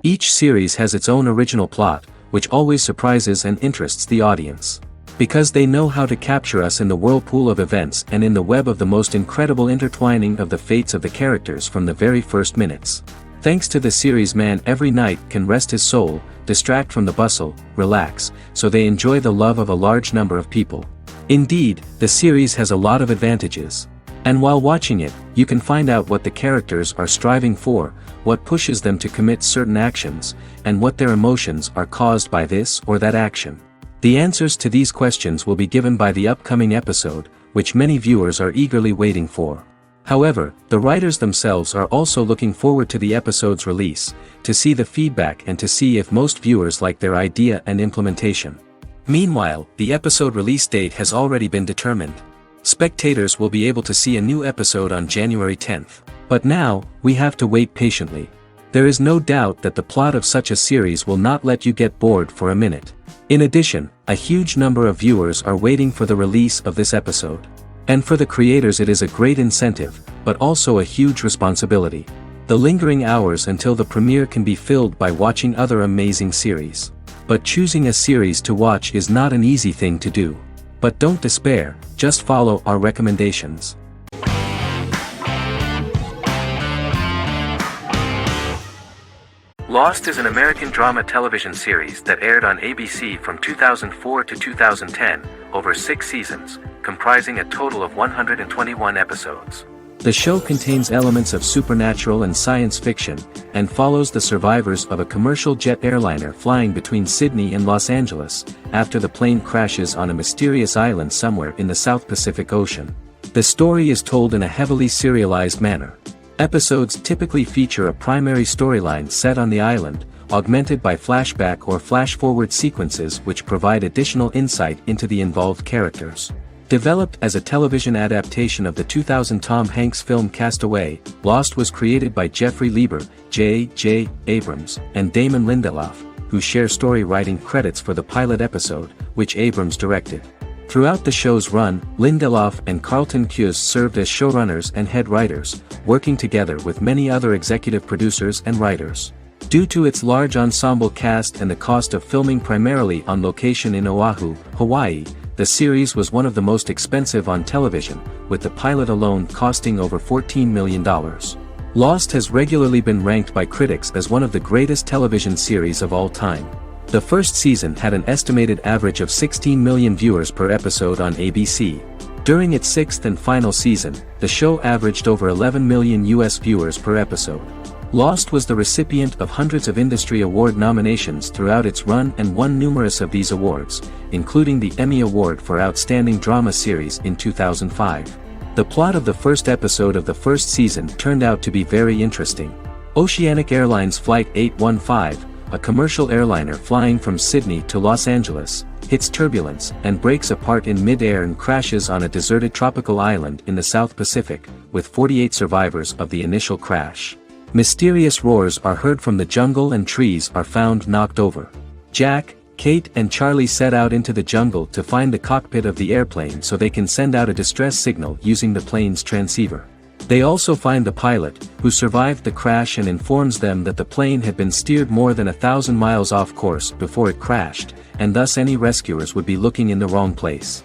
Each series has its own original plot, which always surprises and interests the audience. Because they know how to capture us in the whirlpool of events and in the web of the most incredible intertwining of the fates of the characters from the very first minutes. Thanks to the series, man every night can rest his soul, distract from the bustle, relax, so they enjoy the love of a large number of people. Indeed, the series has a lot of advantages. And while watching it, you can find out what the characters are striving for, what pushes them to commit certain actions, and what their emotions are caused by this or that action. The answers to these questions will be given by the upcoming episode, which many viewers are eagerly waiting for. However, the writers themselves are also looking forward to the episode's release, to see the feedback and to see if most viewers like their idea and implementation. Meanwhile, the episode release date has already been determined. Spectators will be able to see a new episode on January 10th. But now, we have to wait patiently. There is no doubt that the plot of such a series will not let you get bored for a minute. In addition, a huge number of viewers are waiting for the release of this episode. And for the creators it is a great incentive, but also a huge responsibility. The lingering hours until the premiere can be filled by watching other amazing series. But choosing a series to watch is not an easy thing to do. But don't despair, just follow our recommendations. Lost is an American drama television series that aired on ABC from 2004 to 2010, over 6 seasons, comprising a total of 121 episodes. The show contains elements of supernatural and science fiction, and follows the survivors of a commercial jet airliner flying between Sydney and Los Angeles, after the plane crashes on a mysterious island somewhere in the South Pacific Ocean. The story is told in a heavily serialized manner. Episodes typically feature a primary storyline set on the island, augmented by flashback or flash-forward sequences which provide additional insight into the involved characters. Developed as a television adaptation of the 2000 Tom Hanks film Castaway, Lost was created by Jeffrey Lieber, J.J. Abrams, and Damon Lindelof, who share story writing credits for the pilot episode, which Abrams directed. Throughout the show's run, Lindelof and Carlton Cuse served as showrunners and head writers, working together with many other executive producers and writers. Due to its large ensemble cast and the cost of filming primarily on location in Oahu, Hawaii, the series was one of the most expensive on television, with the pilot alone costing over $14 million. Lost has regularly been ranked by critics as one of the greatest television series of all time. The first season had an estimated average of 16 million viewers per episode on ABC. During its 6th and final season, the show averaged over 11 million US viewers per episode. Lost was the recipient of hundreds of industry award nominations throughout its run and won numerous of these awards, including the Emmy Award for Outstanding Drama Series in 2005. The plot of the first episode of the first season turned out to be very interesting. Oceanic Airlines Flight 815, a commercial airliner flying from Sydney to Los Angeles, hits turbulence and breaks apart in mid-air and crashes on a deserted tropical island in the South Pacific, with 48 survivors of the initial crash. Mysterious roars are heard from the jungle and trees are found knocked over. Jack, Kate and Charlie set out into the jungle to find the cockpit of the airplane so they can send out a distress signal using the plane's transceiver. They also find the pilot, who survived the crash and informs them that the plane had been steered more than 1,000 miles off course before it crashed, and thus any rescuers would be looking in the wrong place.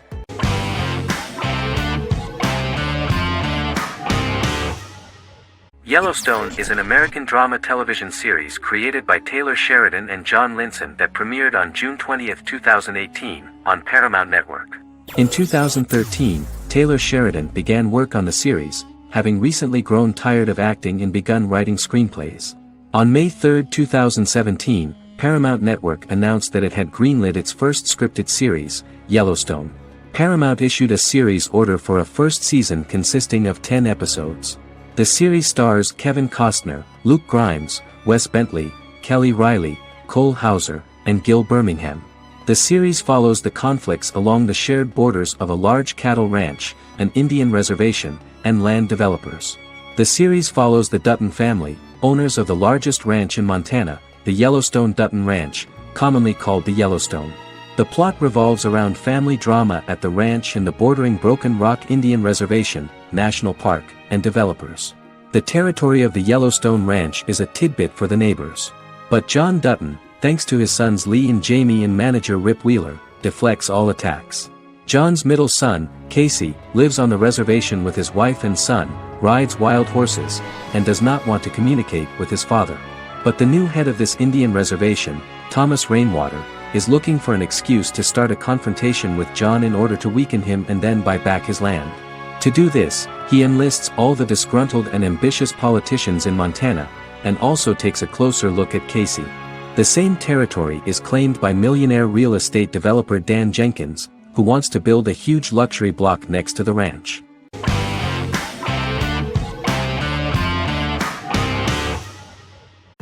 Yellowstone is an American drama television series created by Taylor Sheridan and John Linson that premiered on June 20, 2018, on Paramount Network. In 2013, Taylor Sheridan began work on the series, having recently grown tired of acting and begun writing screenplays. On May 3, 2017, Paramount Network announced that it had greenlit its first scripted series, Yellowstone. Paramount issued a series order for a first season consisting of 10 episodes. The series stars Kevin Costner, Luke Grimes, Wes Bentley, Kelly Riley, Cole Hauser, and Gil Birmingham. The series follows the conflicts along the shared borders of a large cattle ranch, an Indian reservation, and land developers. The series follows the Dutton family, owners of the largest ranch in Montana, the Yellowstone Dutton Ranch, commonly called the Yellowstone. The plot revolves around family drama at the ranch and the bordering Broken Rock Indian Reservation, National Park, and developers. The territory of the Yellowstone Ranch is a tidbit for the neighbors. But John Dutton, thanks to his sons Lee and Jamie and manager Rip Wheeler, deflects all attacks. John's middle son, Casey, lives on the reservation with his wife and son, rides wild horses, and does not want to communicate with his father. But the new head of this Indian reservation, Thomas Rainwater, is looking for an excuse to start a confrontation with John in order to weaken him and then buy back his land. To do this, he enlists all the disgruntled and ambitious politicians in Montana, and also takes a closer look at Casey. The same territory is claimed by millionaire real estate developer Dan Jenkins, who wants to build a huge luxury block next to the ranch.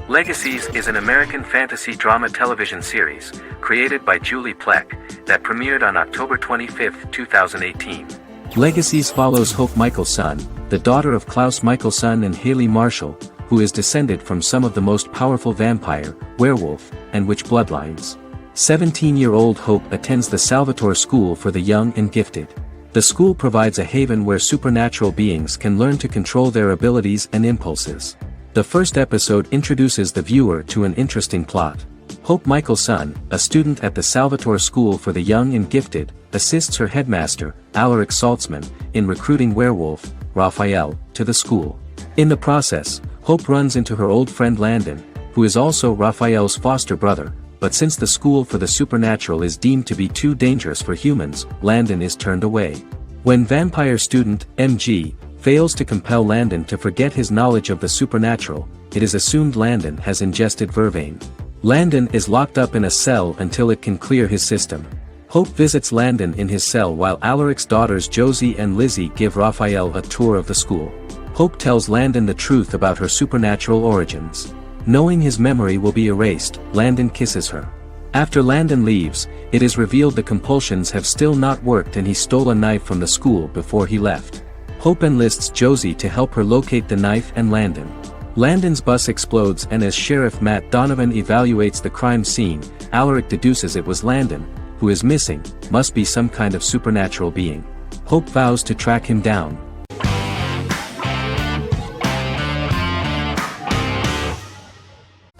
Legacies is an American fantasy drama television series, created by Julie Plec, that premiered on October 25, 2018. Legacies follows Hope Michelson, the daughter of Klaus Michelson and Haley Marshall, who is descended from some of the most powerful vampire, werewolf, and witch bloodlines. 17-year-old Hope attends the Salvatore School for the Young and Gifted. The school provides a haven where supernatural beings can learn to control their abilities and impulses. The first episode introduces the viewer to an interesting plot. Hope Michelson, a student at the Salvatore School for the Young and Gifted, assists her headmaster, Alaric Saltzman, in recruiting werewolf, Raphael, to the school. In the process, Hope runs into her old friend Landon, who is also Raphael's foster brother, but since the school for the supernatural is deemed to be too dangerous for humans, Landon is turned away. When vampire student, MG, fails to compel Landon to forget his knowledge of the supernatural, it is assumed Landon has ingested vervain. Landon is locked up in a cell until it can clear his system. Hope visits Landon in his cell while Alaric's daughters Josie and Lizzie give Raphael a tour of the school. Hope tells Landon the truth about her supernatural origins. Knowing his memory will be erased, Landon kisses her. After Landon leaves, it is revealed the compulsions have still not worked and he stole a knife from the school before he left. Hope enlists Josie to help her locate the knife and Landon. Landon's bus explodes and as Sheriff Matt Donovan evaluates the crime scene, Alaric deduces it was Landon, who is missing, must be some kind of supernatural being. Hope vows to track him down.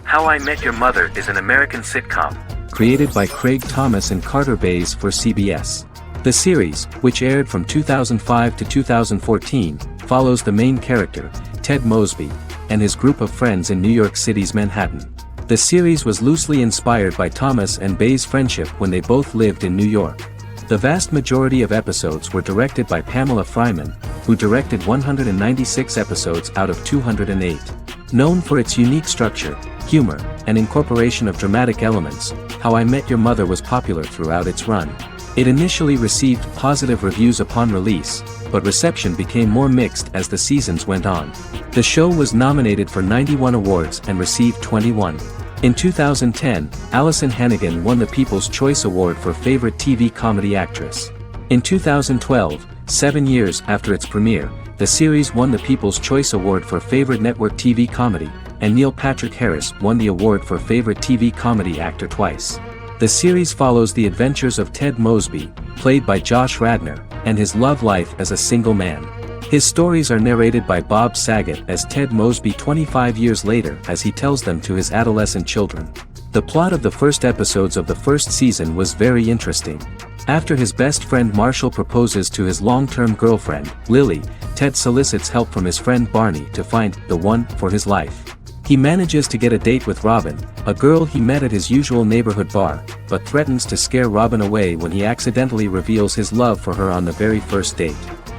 How I Met Your Mother is an American sitcom, created by Craig Thomas and Carter Bays for CBS. The series, which aired from 2005 to 2014, follows the main character, Ted Mosby, and his group of friends in New York City's Manhattan. The series was loosely inspired by Thomas and Bays' friendship when they both lived in New York. The vast majority of episodes were directed by Pamela Fryman, who directed 196 episodes out of 208. Known for its unique structure, humor, and incorporation of dramatic elements, How I Met Your Mother was popular throughout its run. It initially received positive reviews upon release, but reception became more mixed as the seasons went on. The show was nominated for 91 awards and received 21. In 2010, Allison Hannigan won the People's Choice Award for Favorite TV Comedy Actress. In 2012, 7 years after its premiere, the series won the People's Choice Award for Favorite Network TV Comedy, and Neil Patrick Harris won the award for Favorite TV Comedy Actor twice. The series follows the adventures of Ted Mosby, played by Josh Radnor, and his love life as a single man. His stories are narrated by Bob Saget as Ted Mosby 25 years later as he tells them to his adolescent children. The plot of the first episodes of the first season was very interesting. After his best friend Marshall proposes to his long-term girlfriend, Lily, Ted solicits help from his friend Barney to find the one for his life. He manages to get a date with Robin, a girl he met at his usual neighborhood bar, but threatens to scare Robin away when he accidentally reveals his love for her on the very first date.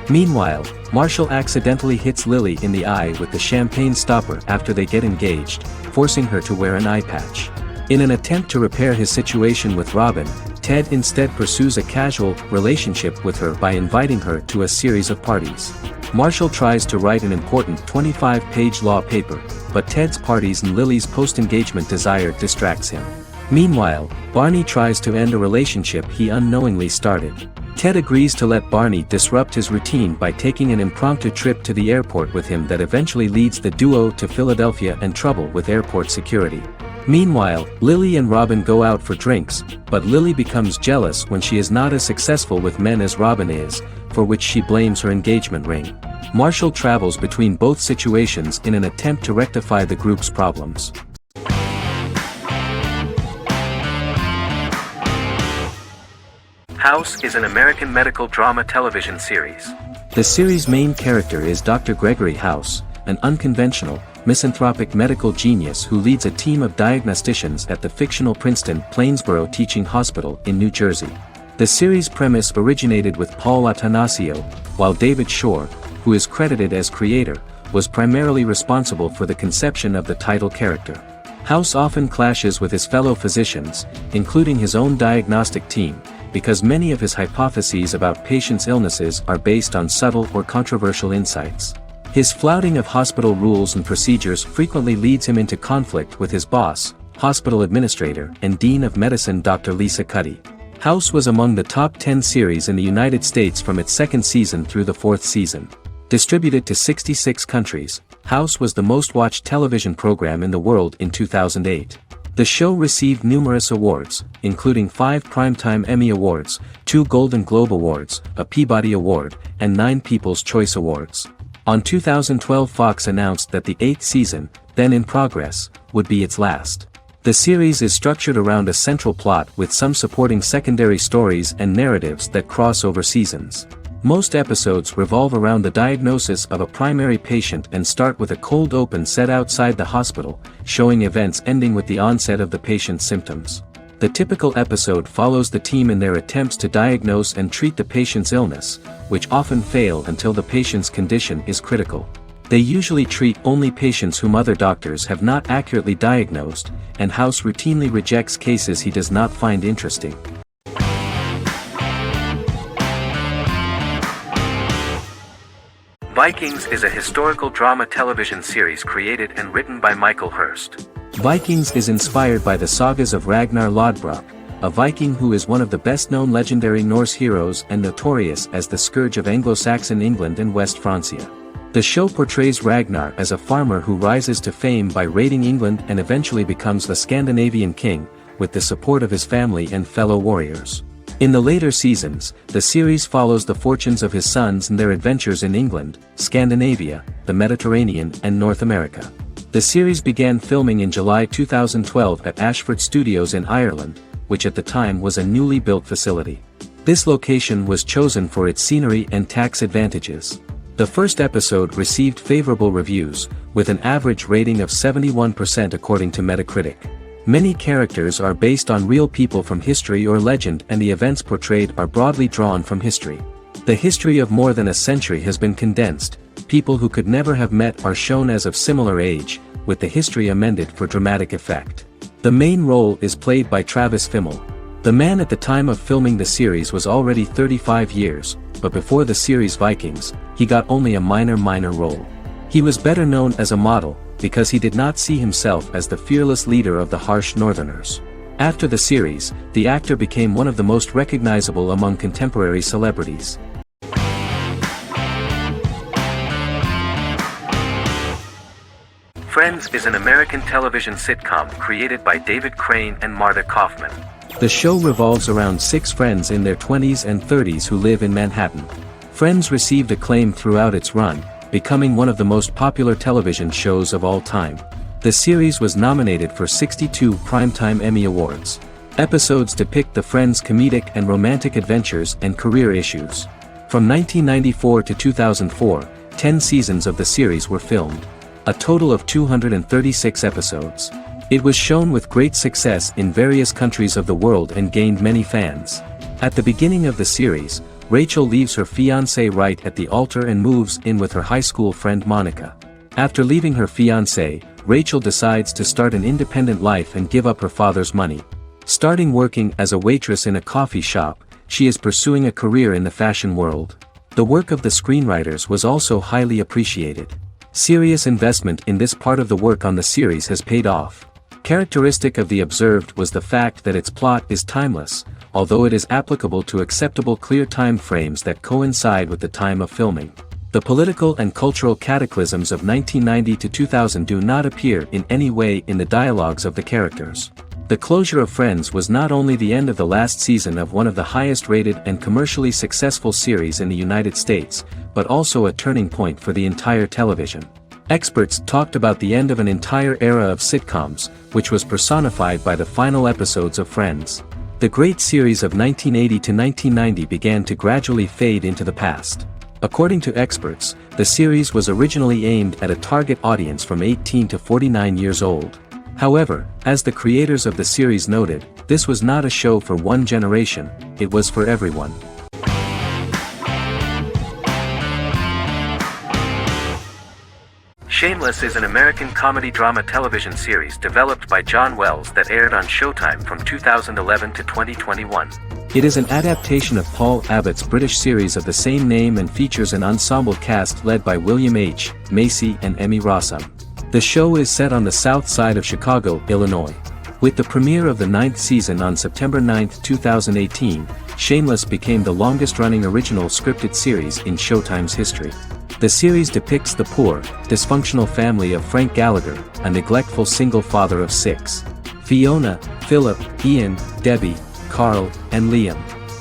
Meanwhile, Marshall accidentally hits Lily in the eye with the champagne stopper after they get engaged, forcing her to wear an eye patch. In an attempt to repair his situation with Robin, Ted instead pursues a casual relationship with her by inviting her to a series of parties. Marshall tries to write an important 25-page law paper, but Ted's parties and Lily's post-engagement desire distracts him. Meanwhile, Barney tries to end a relationship he unknowingly started. Ted agrees to let Barney disrupt his routine by taking an impromptu trip to the airport with him that eventually leads the duo to Philadelphia and trouble with airport security. Meanwhile, Lily and Robin go out for drinks, but Lily becomes jealous when she is not as successful with men as Robin is, for which she blames her engagement ring. Marshall travels between both situations in an attempt to rectify the group's problems. House is an American medical drama television series. The series' main character is Dr. Gregory House, an unconventional, misanthropic medical genius who leads a team of diagnosticians at the fictional Princeton Plainsboro Teaching Hospital in New Jersey. The series' premise originated with Paul Attanasio, while David Shore, who is credited as creator, was primarily responsible for the conception of the title character. House often clashes with his fellow physicians, including his own diagnostic team, because many of his hypotheses about patients' illnesses are based on subtle or controversial insights. His flouting of hospital rules and procedures frequently leads him into conflict with his boss, hospital administrator and dean of medicine Dr. Lisa Cuddy. House was among the top 10 series in the United States from its second season through the fourth season. Distributed to 66 countries, House was the most-watched television program in the world in 2008. The show received numerous awards, including 5 Primetime Emmy Awards, 2 Golden Globe Awards, a Peabody Award, and 9 People's Choice Awards. On 2012, Fox announced that the 8th season, then in progress, would be its last. The series is structured around a central plot with some supporting secondary stories and narratives that cross over seasons. Most episodes revolve around the diagnosis of a primary patient and start with a cold open set outside the hospital, showing events ending with the onset of the patient's symptoms. The typical episode follows the team in their attempts to diagnose and treat the patient's illness, which often fail until the patient's condition is critical. They usually treat only patients whom other doctors have not accurately diagnosed, and House routinely rejects cases he does not find interesting. Vikings is a historical drama television series created and written by Michael Hurst. Vikings is inspired by the sagas of Ragnar Lodbrok, a Viking who is one of the best-known legendary Norse heroes and notorious as the scourge of Anglo-Saxon England and West Francia. The show portrays Ragnar as a farmer who rises to fame by raiding England and eventually becomes the Scandinavian king, with the support of his family and fellow warriors. In the later seasons, the series follows the fortunes of his sons and their adventures in England, Scandinavia, the Mediterranean and North America. The series began filming in July 2012 at Ashford Studios in Ireland, which at the time was a newly built facility. This location was chosen for its scenery and tax advantages. The first episode received favorable reviews, with an average rating of 71% according to Metacritic. Many characters are based on real people from history or legend, and the events portrayed are broadly drawn from history. The history of more than a century has been condensed. People who could never have met are shown as of similar age, with the history amended for dramatic effect. The main role is played by Travis Fimmel. The man at the time of filming the series was already 35 years, but before the series Vikings, he got only a minor role. He was better known as a model, because he did not see himself as the fearless leader of the harsh Northerners. After the series, the actor became one of the most recognizable among contemporary celebrities. Friends is an American television sitcom created by David Crane and Marta Kaufman. The show revolves around 6 friends in their 20s and 30s who live in Manhattan. Friends received acclaim throughout its run, becoming one of the most popular television shows of all time. The series was nominated for 62 Primetime Emmy Awards. Episodes depict the friends' comedic and romantic adventures and career issues. From 1994 to 2004, 10 seasons of the series were filmed. A total of 236 episodes. It was shown with great success in various countries of the world and gained many fans. At the beginning of the series, Rachel leaves her fiancé right at the altar and moves in with her high school friend Monica. After leaving her fiancé, Rachel decides to start an independent life and give up her father's money. Starting working as a waitress in a coffee shop, she is pursuing a career in the fashion world. The work of the screenwriters was also highly appreciated. Serious investment in this part of the work on the series has paid off. Characteristic of The Observed was the fact that its plot is timeless, although it is applicable to acceptable clear time frames that coincide with the time of filming. The political and cultural cataclysms of 1990 to 2000 do not appear in any way in the dialogues of the characters. The closure of Friends was not only the end of the last season of one of the highest-rated and commercially successful series in the United States, but also a turning point for the entire television. Experts talked about the end of an entire era of sitcoms, which was personified by the final episodes of Friends. The great series of 1980 to 1990 began to gradually fade into the past. According to experts, the series was originally aimed at a target audience from 18 to 49 years old. However, as the creators of the series noted, this was not a show for one generation, it was for everyone. Shameless is an American comedy drama television series developed by John Wells that aired on Showtime from 2011 to 2021. It is an adaptation of Paul Abbott's British series of the same name and features an ensemble cast led by William H. Macy and Emmy Rossum. The show is set on the south side of Chicago, Illinois. With the premiere of the 9th season on September 9, 2018, Shameless became the longest-running original scripted series in Showtime's history. The series depicts the poor, dysfunctional family of Frank Gallagher, a neglectful single father of 6. Fiona, Philip, Ian, Debbie, Carl, and Liam.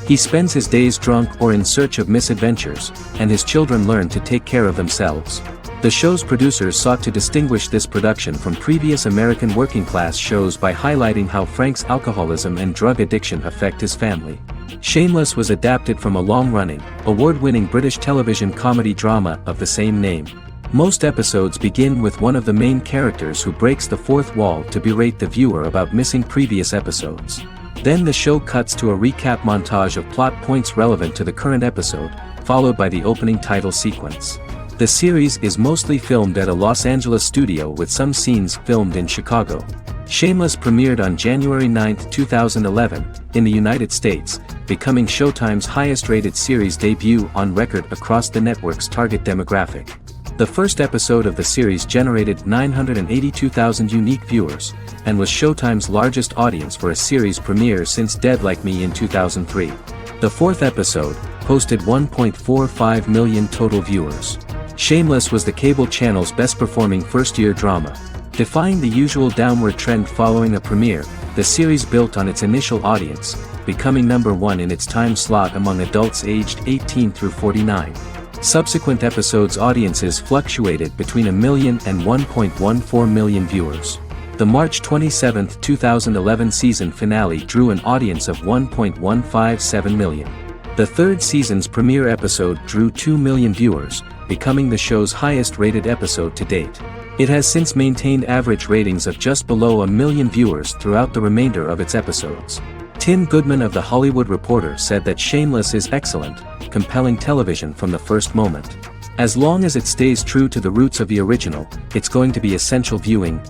He spends his days drunk or in search of misadventures, and his children learn to take care of themselves. The show's producers sought to distinguish this production from previous American working-class shows by highlighting how Frank's alcoholism and drug addiction affect his family. Shameless was adapted from a long-running, award-winning British television comedy drama of the same name. Most episodes begin with one of the main characters who breaks the fourth wall to berate the viewer about missing previous episodes. Then the show cuts to a recap montage of plot points relevant to the current episode, followed by the opening title sequence. The series is mostly filmed at a Los Angeles studio with some scenes filmed in Chicago. Shameless premiered on January 9, 2011, in the United States, becoming Showtime's highest-rated series debut on record across the network's target demographic. The first episode of the series generated 982,000 unique viewers, and was Showtime's largest audience for a series premiere since Dead Like Me in 2003. The fourth episode posted 1.45 million total viewers. Shameless was the cable channel's best-performing first-year drama. Defying the usual downward trend following a premiere, the series built on its initial audience, becoming number 1 in its time slot among adults aged 18 through 49. Subsequent episodes' audiences fluctuated between 1 million and 1.14 million viewers. The March 27, 2011 season finale drew an audience of 1.157 million. The third season's premiere episode drew 2 million viewers, becoming the show's highest-rated episode to date. It has since maintained average ratings of just below 1 million viewers throughout the remainder of its episodes. Tim Goodman of The Hollywood Reporter said that Shameless is excellent, compelling television from the first moment. As long as it stays true to the roots of the original, it's going to be essential viewing.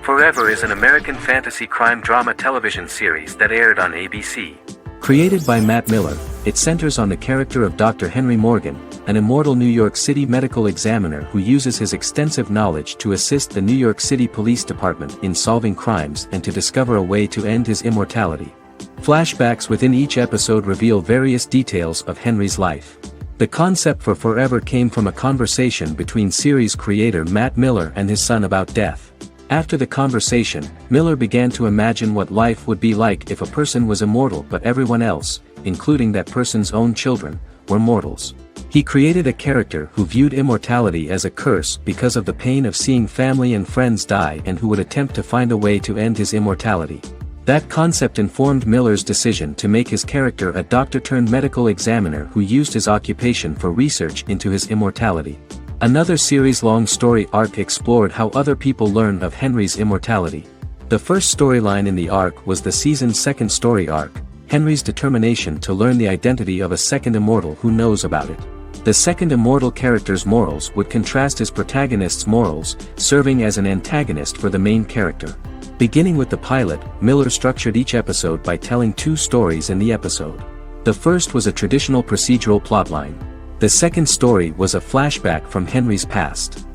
Forever is an American fantasy crime drama television series that aired on ABC. Created by Matt Miller, it centers on the character of Dr. Henry Morgan, an immortal New York City medical examiner who uses his extensive knowledge to assist the New York City Police Department in solving crimes and to discover a way to end his immortality. Flashbacks within each episode reveal various details of Henry's life. The concept for Forever came from a conversation between series creator Matt Miller and his son about death. After the conversation, Miller began to imagine what life would be like if a person was immortal but everyone else, including that person's own children, were mortals. He created a character who viewed immortality as a curse because of the pain of seeing family and friends die and who would attempt to find a way to end his immortality. That concept informed Miller's decision to make his character a doctor-turned-medical examiner who used his occupation for research into his immortality. Another series-long story arc explored how other people learn of Henry's immortality. The first storyline in the arc was the season's second story arc, Henry's determination to learn the identity of a second immortal who knows about it. The second immortal character's morals would contrast his protagonist's morals, serving as an antagonist for the main character. Beginning with the pilot, Miller structured each episode by telling 2 stories in the episode. The first was a traditional procedural plotline. The second story was a flashback from Henry's past.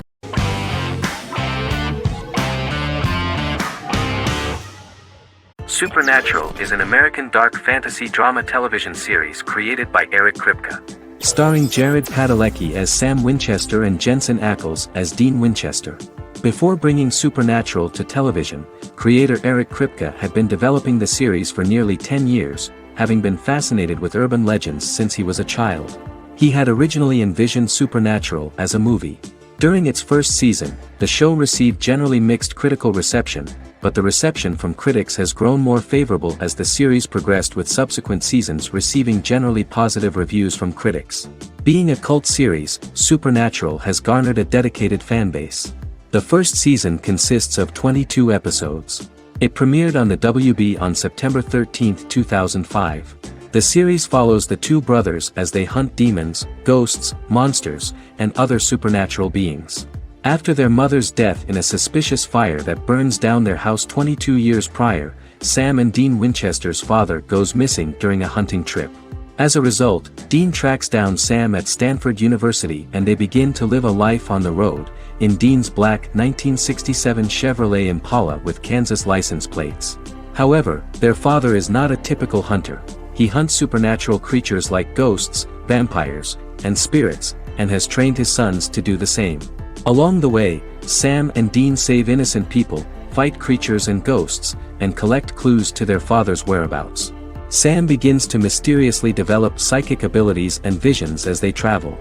Supernatural is an American dark fantasy drama television series created by Eric Kripke. Starring Jared Padalecki as Sam Winchester and Jensen Ackles as Dean Winchester. Before bringing Supernatural to television, creator Eric Kripke had been developing the series for nearly 10 years, having been fascinated with urban legends since he was a child. He had originally envisioned Supernatural as a movie. During its first season, the show received generally mixed critical reception, but the reception from critics has grown more favorable as the series progressed, with subsequent seasons receiving generally positive reviews from critics. Being a cult series, Supernatural has garnered a dedicated fanbase. The first season consists of 22 episodes. It premiered on the WB on September 13, 2005. The series follows the two brothers as they hunt demons, ghosts, monsters, and other supernatural beings. After their mother's death in a suspicious fire that burns down their house 22 years prior, Sam and Dean Winchester's father goes missing during a hunting trip. As a result, Dean tracks down Sam at Stanford University and they begin to live a life on the road, in Dean's black 1967 Chevrolet Impala with Kansas license plates. However, their father is not a typical hunter. He hunts supernatural creatures like ghosts, vampires, and spirits, and has trained his sons to do the same. Along the way, Sam and Dean save innocent people, fight creatures and ghosts, and collect clues to their father's whereabouts. Sam begins to mysteriously develop psychic abilities and visions as they travel.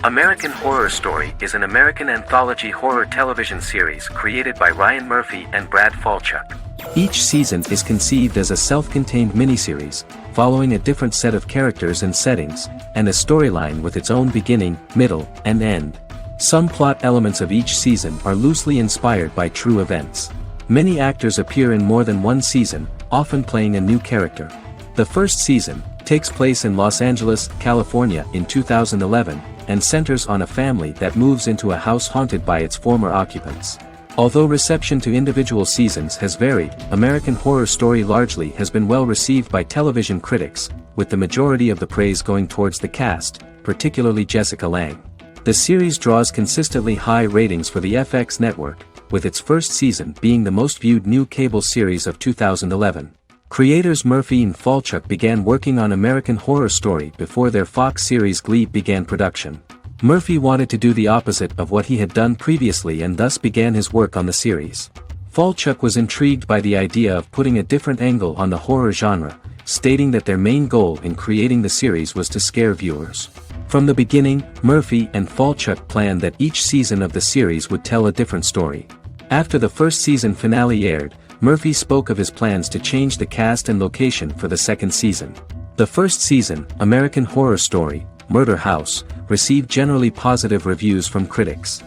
American Horror Story is an American anthology horror television series created by Ryan Murphy and Brad Falchuk. Each season is conceived as a self-contained miniseries, following a different set of characters and settings, and a storyline with its own beginning, middle, and end. Some plot elements of each season are loosely inspired by true events. Many actors appear in more than one season, often playing a new character. The first season takes place in Los Angeles, California in 2011, and centers on a family that moves into a house haunted by its former occupants. Although reception to individual seasons has varied, American Horror Story largely has been well received by television critics, with the majority of the praise going towards the cast, particularly Jessica Lange. The series draws consistently high ratings for the FX network, with its first season being the most viewed new cable series of 2011. Creators Murphy and Falchuk began working on American Horror Story before their Fox series Glee began production. Murphy wanted to do the opposite of what he had done previously and thus began his work on the series. Falchuk was intrigued by the idea of putting a different angle on the horror genre, stating that their main goal in creating the series was to scare viewers. From the beginning, Murphy and Falchuk planned that each season of the series would tell a different story. After the first season finale aired, Murphy spoke of his plans to change the cast and location for the second season. The first season, American Horror Story, Murder House, received generally positive reviews from critics.